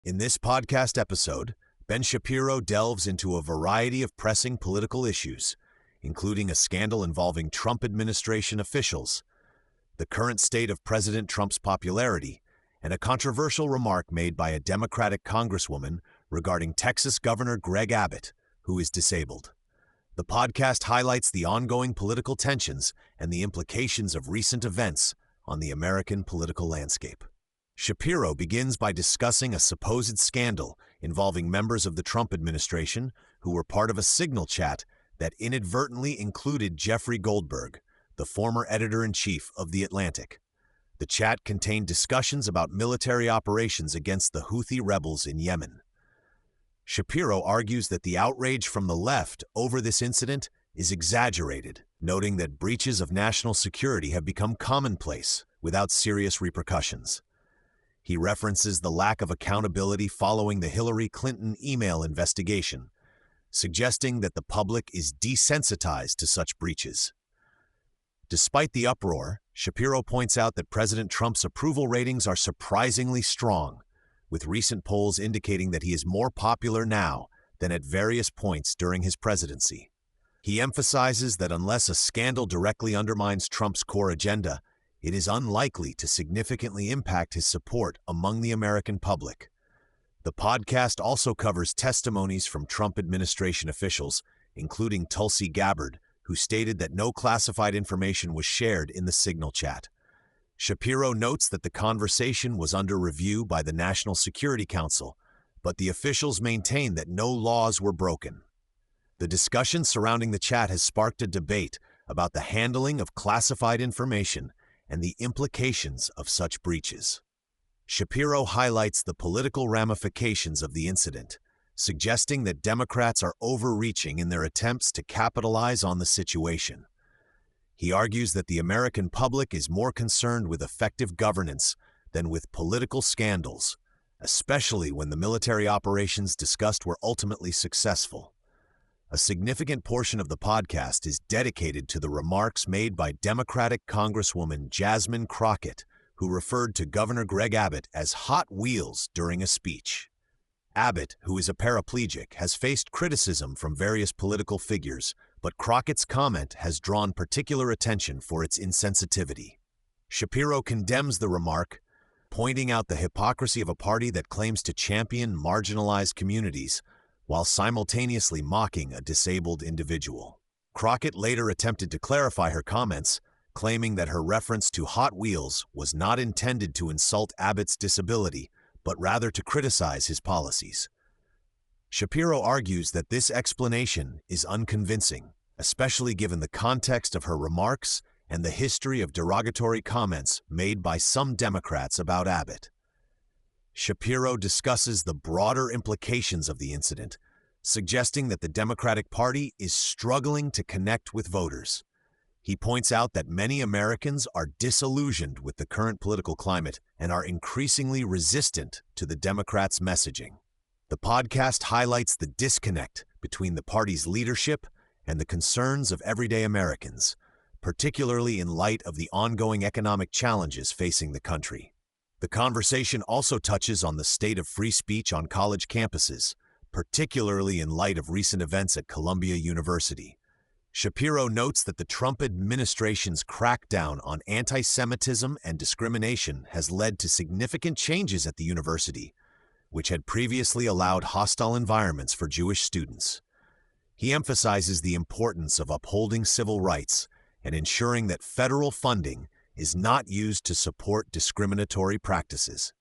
In this podcast episode, Ben Shapiro delves into a variety of pressing political issues, including a scandal involving Trump administration officials, the current state of President Trump's popularity, and a controversial remark made by a Democratic Congresswoman regarding Texas Governor Greg Abbott, who is disabled. The podcast highlights the ongoing political tensions and the implications of recent events on the American political landscape. Shapiro begins by discussing a supposed scandal involving members of the Trump administration who were part of a Signal chat that inadvertently included Jeffrey Goldberg, the former editor-in-chief of The Atlantic. The chat contained discussions about military operations against the Houthi rebels in Yemen. Shapiro argues that the outrage from the left over this incident is exaggerated, noting that breaches of national security have become commonplace without serious repercussions. He references the lack of accountability following the Hillary Clinton email investigation, suggesting that the public is desensitized to such breaches. Despite the uproar, Shapiro points out that President Trump's approval ratings are surprisingly strong, with recent polls indicating that he is more popular now than at various points during his presidency. He emphasizes that unless a scandal directly undermines Trump's core agenda, it is unlikely to significantly impact his support among the American public. The podcast also covers testimonies from Trump administration officials, including Tulsi Gabbard, who stated that no classified information was shared in the Signal chat. Shapiro notes that the conversation was under review by the National Security Council, but the officials maintain that no laws were broken. The discussion surrounding the chat has sparked a debate about the handling of classified information and the implications of such breaches. Shapiro highlights the political ramifications of the incident, suggesting that Democrats are overreaching in their attempts to capitalize on the situation. He argues that the American public is more concerned with effective governance than with political scandals, especially when the military operations discussed were ultimately successful. A significant portion of the podcast is dedicated to the remarks made by Democratic Congresswoman Jasmine Crockett, who referred to Governor Greg Abbott as Hot Wheels during a speech. Abbott, who is a paraplegic, has faced criticism from various political figures, but Crockett's comment has drawn particular attention for its insensitivity. Shapiro condemns the remark, pointing out the hypocrisy of a party that claims to champion marginalized communities while simultaneously mocking a disabled individual. Crockett later attempted to clarify her comments, claiming that her reference to Hot Wheels was not intended to insult Abbott's disability, but rather to criticize his policies. Shapiro argues that this explanation is unconvincing, especially given the context of her remarks and the history of derogatory comments made by some Democrats about Abbott. Shapiro discusses the broader implications of the incident, suggesting that the Democratic Party is struggling to connect with voters. He points out that many Americans are disillusioned with the current political climate and are increasingly resistant to the Democrats' messaging. The podcast highlights the disconnect between the party's leadership and the concerns of everyday Americans, particularly in light of the ongoing economic challenges facing the country. The conversation also touches on the state of free speech on college campuses, particularly in light of recent events at Columbia University. Shapiro notes that the Trump administration's crackdown on anti-Semitism and discrimination has led to significant changes at the university, which had previously allowed hostile environments for Jewish students. He emphasizes the importance of upholding civil rights and ensuring that federal funding is not used to support discriminatory practices.